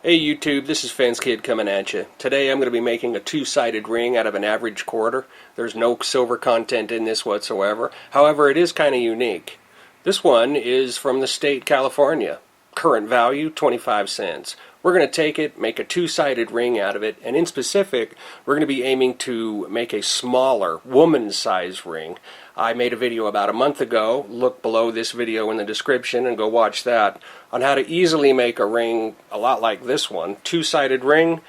Hey YouTube, this is Fence Kid coming at you. Today I'm going to be making a two-sided ring out of an average quarter. There's no silver content in this whatsoever. However, it is kind of unique. This one is from the state California. Current value, 25 cents. We're going to take it, make a two-sided ring out of it, and in specific, we're going to be aiming to make a smaller, woman-sized ring. I made a video about a month ago. Look below this video in the description and go watch that, on how to easily make a ring a lot like this one. Two-sided ring,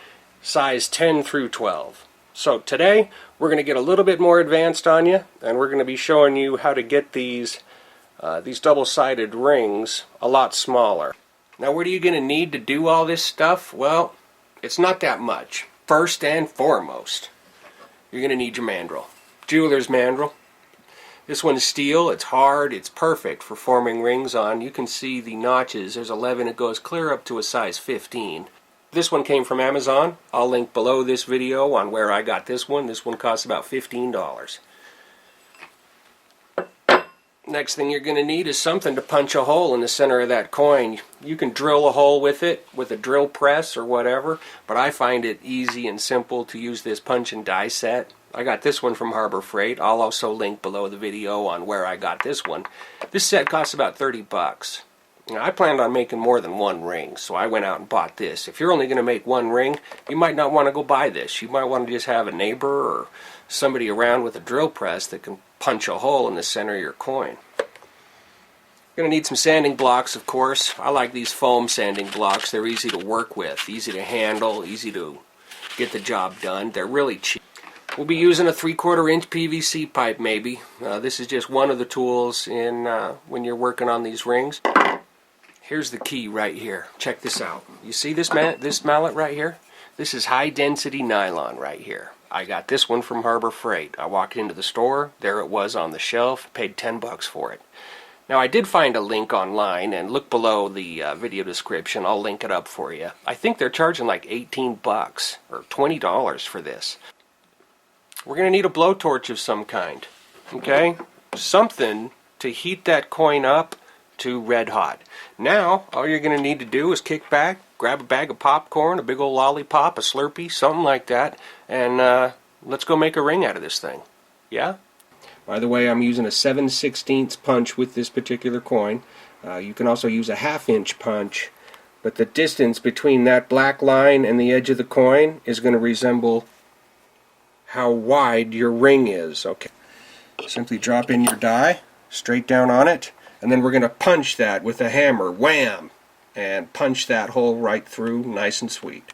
size 10 through 12. So today, we're going to get a little bit more advanced on you, and we're going to be showing you how to get these double-sided rings a lot smaller. Now, what are you going to need to do all this stuff? Well, it's not that much. First and foremost, you're going to need your mandrel. Jeweler's mandrel. This one's steel, it's hard, it's perfect for forming rings on. You can see the notches. There's 11, it goes clear up to a size 15. This one came from Amazon. I'll link below this video on where I got this one. This one costs about $15. Next thing you're going to need is something to punch a hole in the center of that coin. You can drill a hole with it with a drill press or whatever, but I find it easy and simple to use this punch and die set. I got this one from Harbor Freight. I'll also link below the video on where I got this one. This set costs about 30 bucks. Now, I planned on making more than one ring, so I went out and bought this. If you're only going to make one ring, you might not want to go buy this. You might want to just have a neighbor or somebody around with a drill press that can punch a hole in the center of your coin. You're going to need some sanding blocks, of course. I like these foam sanding blocks. They're easy to work with, easy to handle, easy to get the job done. They're really cheap. We'll be using a 3/4 inch PVC pipe maybe. This is just one of the tools in when you're working on these rings. Here's the key right here. Check this out. You see this mallet right here? This is high density nylon right here. I got this one from Harbor Freight. I walked into the store, there it was on the shelf, paid 10 bucks for it. Now, I did find a link online, and look below the video description. I'll link it up for you. I think they're charging like 18 bucks or $20 for this. We're going to need a blowtorch of some kind, okay? Something to heat that coin up to red hot. Now, all you're going to need to do is kick back, grab a bag of popcorn, a big old lollipop, a Slurpee, something like that, and let's go make a ring out of this thing. Yeah? By the way, I'm using a 7/16 punch with this particular coin. You can also use a 1/2 inch punch, but the distance between that black line and the edge of the coin is going to resemble how wide your ring is. Okay. Simply drop in your die, straight down on it, and then we're going to punch that with a hammer, wham, and punch that hole right through, nice and sweet.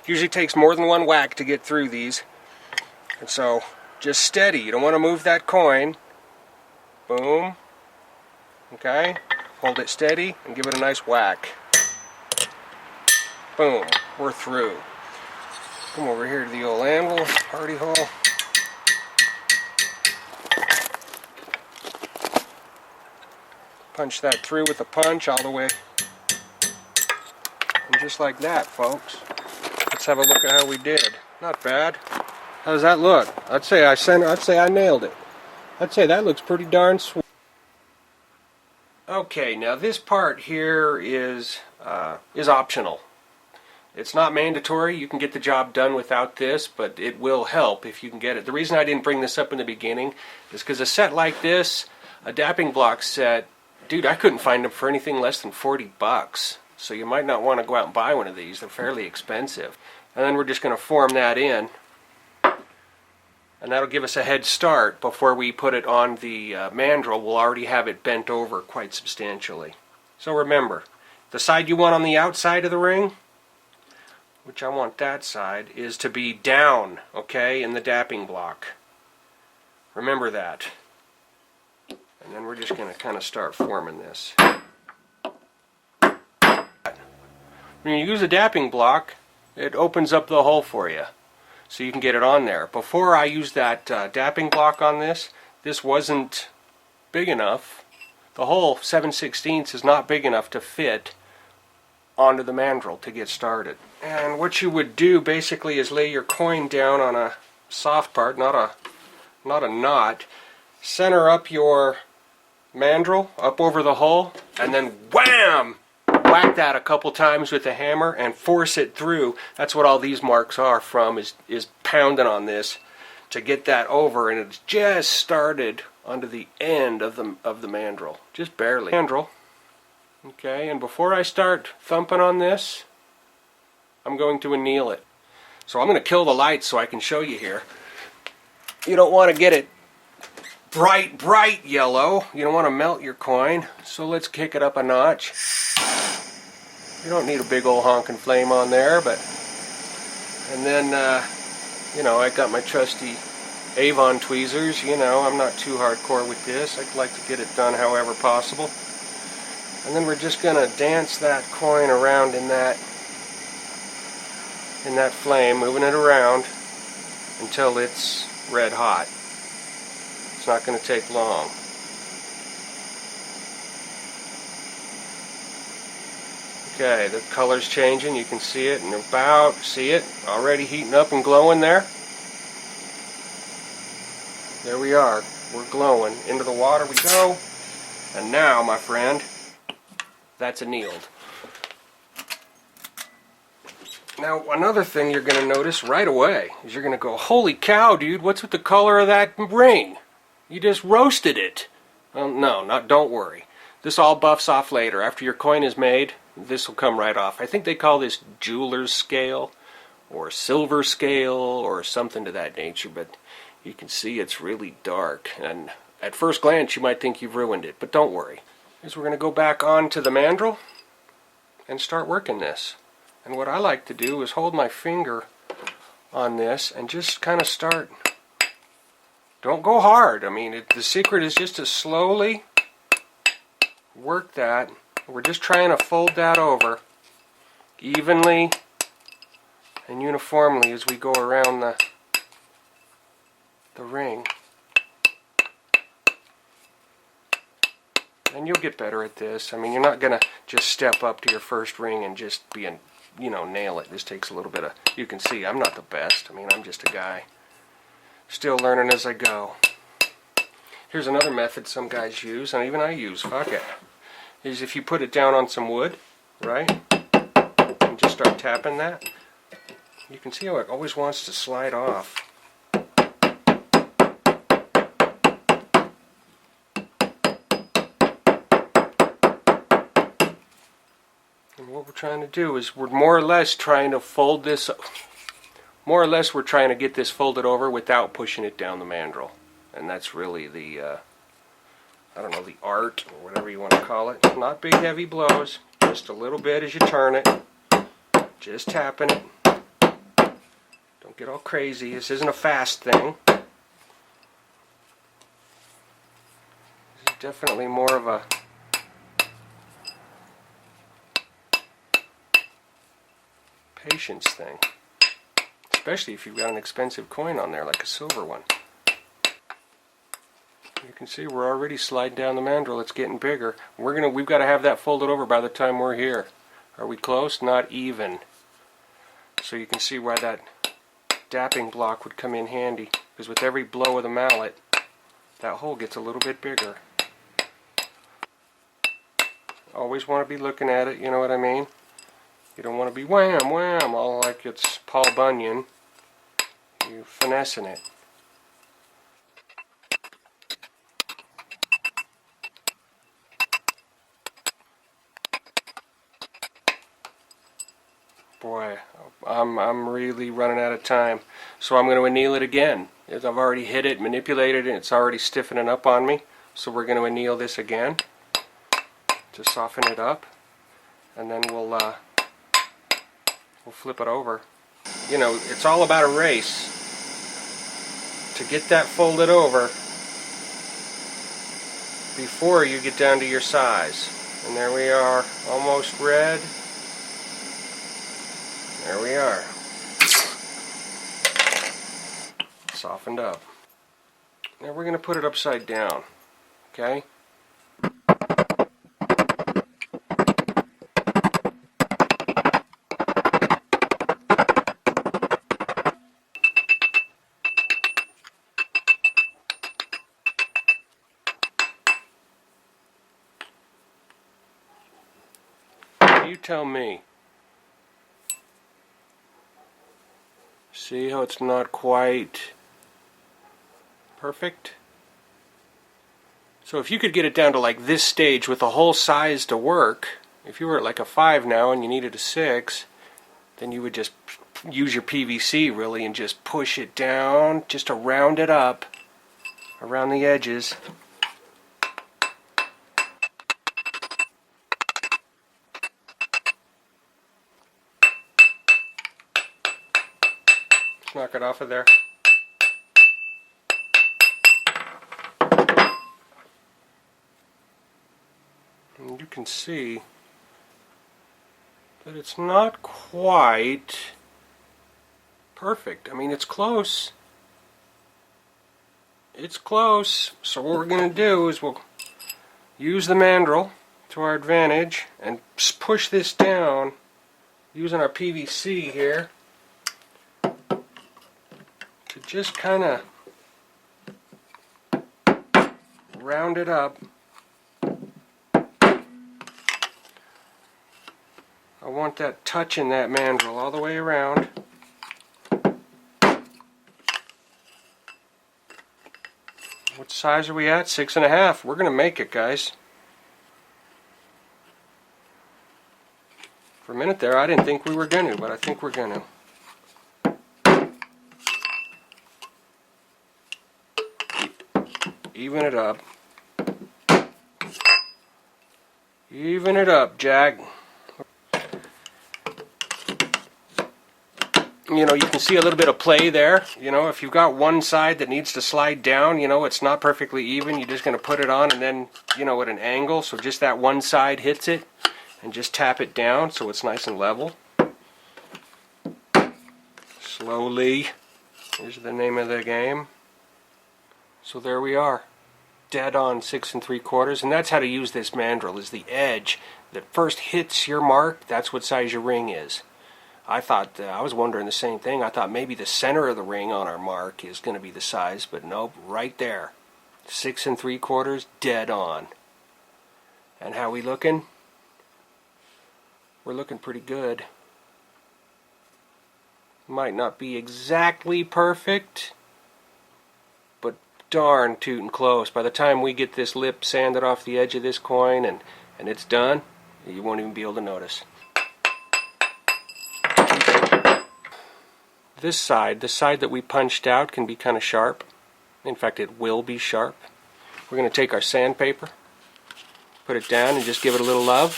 Usually takes more than one whack to get through these, and so just steady. You don't want to move that coin. Boom. Okay. Hold it steady and give it a nice whack. Boom. We're through. Come over here to the old anvil, party hole. Punch that through with a punch all the way. And just like that, folks. Let's have a look at how we did. Not bad. How does that look? I'd say I nailed it. I'd say that looks pretty darn sweet. Okay, now this part here is optional. It's not mandatory. You can get the job done without this, but it will help if you can get it. The reason I didn't bring this up in the beginning is because a set like this, a dapping block set, dude, I couldn't find them for anything less than 40 bucks. So you might not want to go out and buy one of these. They're fairly expensive. And then we're just going to form that in. And that'll give us a head start. Before we put it on the mandrel, we'll already have it bent over quite substantially. So remember, the side you want on the outside of the ring, which I want that side, is to be down, okay, in the dapping block. Remember that. And then we're just going to kind of start forming this. When you use a dapping block, it opens up the hole for you, so you can get it on there. Before I used that dapping block on this, this wasn't big enough. The hole 7/16 is not big enough to fit onto the mandrel to get started. And what you would do basically is lay your coin down on a soft part, not a knot. Center up your mandrel up over the hole, and then wham! whack that a couple times with a hammer and force it through. That's what all these marks are from, is pounding on this to get that over, and it's just started onto the end of the mandrel, just barely. Mandrel. Okay, and before I start thumping on this, I'm going to anneal it. So I'm going to kill the lights so I can show you here. You don't want to get it bright yellow. You don't want to melt your coin. So let's kick it up a notch. You don't need a big old honking flame on there, but... And then, you know, I got my trusty Avon tweezers. You know, I'm not too hardcore with this. I'd like to get it done however possible. And then we're just going to dance that coin around in that flame, moving it around until it's red hot. It's not going to take long. Okay, the color's changing. You can see it, and see it already heating up and glowing there. There we are. We're glowing. Into the water we go. And now, my friend, that's annealed. Now, another thing you're going to notice right away is you're going to go, holy cow, dude, what's with the color of that ring? You just roasted it. Well, no, don't worry. This all buffs off later. After your coin is made, this will come right off. I think they call this jeweler's scale or silver scale or something to that nature, but you can see it's really dark. And at first glance, you might think you've ruined it, but don't worry. We're going to go back onto the mandrel and start working this. And what I like to do is hold my finger on this and just kind of start. Don't go hard. I mean, the secret is just to slowly work that. We're just trying to fold that over evenly and uniformly as we go around the ring. And you'll get better at this. I mean, you're not going to just step up to your first ring and just nail it. This takes a little bit of, you can see I'm not the best. I mean, I'm just a guy still learning as I go. Here's another method some guys use, and even I use, fuck it, is if you put it down on some wood, right, and just start tapping that, you can see how it always wants to slide off. And what we're trying to do is we're more or less trying to fold this, more or less we're trying to get this folded over without pushing it down the mandrel. And that's really the, I don't know, the art, or whatever you want to call it. Not big heavy blows, just a little bit as you turn it. Just tapping it. Don't get all crazy. This isn't a fast thing. This is definitely more of a patience thing. Especially if you've got an expensive coin on there, like a silver one. You can see we're already sliding down the mandrel. It's getting bigger. We've got to have that folded over by the time we're here. Are we close? Not even. So you can see why that dapping block would come in handy. Because with every blow of the mallet, that hole gets a little bit bigger. Always want to be looking at it, you know what I mean? You don't want to be wham, wham, all like it's Paul Bunyan. You're finessing it. Boy, I'm really running out of time. So I'm going to anneal it again. As I've already hit it, manipulated it, and it's already stiffening up on me. So we're going to anneal this again to soften it up. And then we'll flip it over. You know, it's all about a race. To get that folded over before you get down to your size. And there we are, almost red. There we are. Softened up. Now we're going to put it upside down. Okay? You tell me. See how it's not quite perfect? So if you could get it down to like this stage with the whole size to work, if you were at like a 5 now and you needed a 6, then you would just use your PVC really and just push it down just to round it up around the edges. Let's knock it off of there. And you can see that it's not quite perfect. I mean, it's close. It's close. So what we're going to do is we'll use the mandrel to our advantage and push this down using our PVC here to just kind of round it up. I want that touching that mandrel all the way around. What size are we at? 6.5. We're going to make it, guys. For a minute there, I didn't think we were going to, but I think we're going to. Even it up. Even it up, Jack. You know, you can see a little bit of play there. You know, if you've got one side that needs to slide down, you know, it's not perfectly even, you're just going to put it on and then, you know, at an angle, so just that one side hits it, and just tap it down so it's nice and level. Slowly. Here's the name of the game. So there we are. Dead on 6 3/4, and that's how to use this mandrel, is the edge that first hits your mark, that's what size your ring is. I thought, I was wondering the same thing. I thought maybe the center of the ring on our mark is going to be the size, but nope, right there. 6 3/4, dead on. And how we looking? We're looking pretty good. Might not be exactly perfect, but darn tootin' close. By the time we get this lip sanded off the edge of this coin and it's done, you won't even be able to notice. This side, the side that we punched out, can be kind of sharp. In fact, it will be sharp. We're going to take our sandpaper, put it down, and just give it a little love.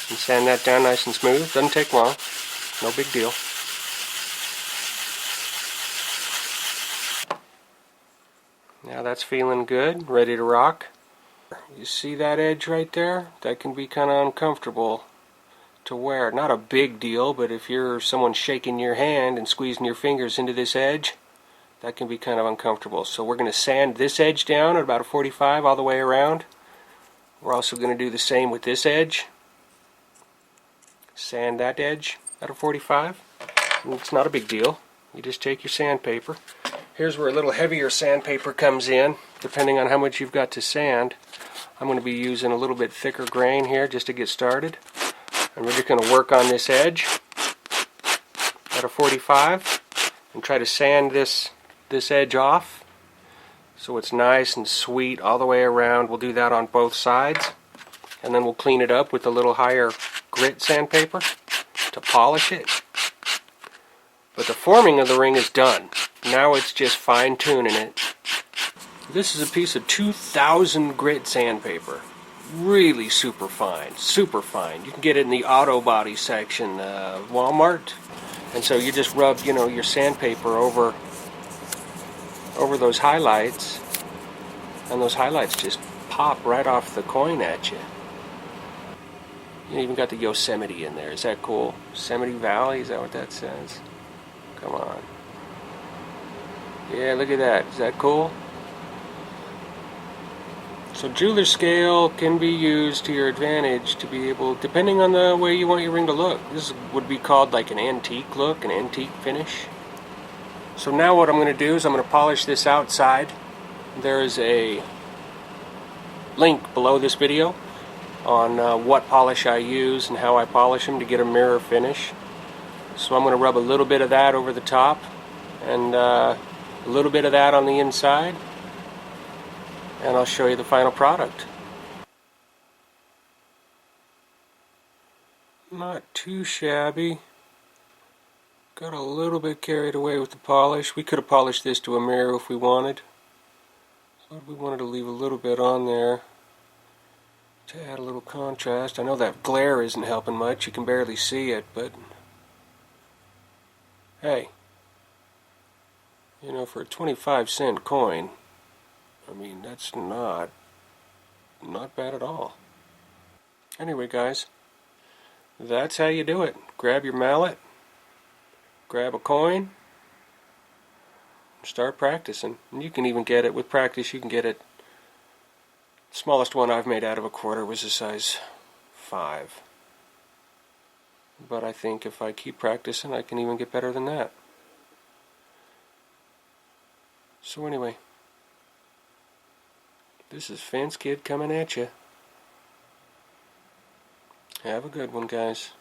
And sand that down nice and smooth. Doesn't take long. No big deal. Now that's feeling good, ready to rock. You see that edge right there? That can be kind of uncomfortable to wear. Not a big deal, but if you're someone shaking your hand and squeezing your fingers into this edge, that can be kind of uncomfortable. So we're going to sand this edge down at about a 45 all the way around. We're also going to do the same with this edge. Sand that edge at a 45. And it's not a big deal. You just take your sandpaper. Here's where a little heavier sandpaper comes in, depending on how much you've got to sand. I'm going to be using a little bit thicker grain here just to get started. And we're just going to work on this edge at a 45 and try to sand this edge off so it's nice and sweet all the way around. We'll do that on both sides, and then we'll clean it up with a little higher grit sandpaper to polish it. But the forming of the ring is done. Now it's just fine-tuning it. This is a piece of 2000 grit sandpaper. Really super fine, super fine. You can get it in the auto body section, Walmart. And so you just rub, you know, your sandpaper over those highlights, and those highlights just pop right off the coin at you. You even got the Yosemite in there. Is that cool? Yosemite Valley, is that what that says? Come on. Yeah, look at that. Is that cool? So jeweler's scale can be used to your advantage to be able, depending on the way you want your ring to look. This would be called like an antique look, an antique finish. So now what I'm going to do is I'm going to polish this outside. There is a link below this video on what polish I use and how I polish them to get a mirror finish. So I'm going to rub a little bit of that over the top and a little bit of that on the inside, and I'll show you the final product. Not too shabby. Got a little bit carried away with the polish. We could have polished this to a mirror if we wanted. So we wanted to leave a little bit on there to add a little contrast. I know that glare isn't helping much. You can barely see it, but hey, you know, for a 25-cent coin, I mean, that's not bad at all. Anyway, guys, that's how you do it. Grab your mallet, grab a coin, and start practicing. And you can even get it, with practice, you can get it. The smallest one I've made out of a quarter was a size 5. But I think if I keep practicing, I can even get better than that. So anyway, this is Fence Kid coming at you. Have a good one, guys.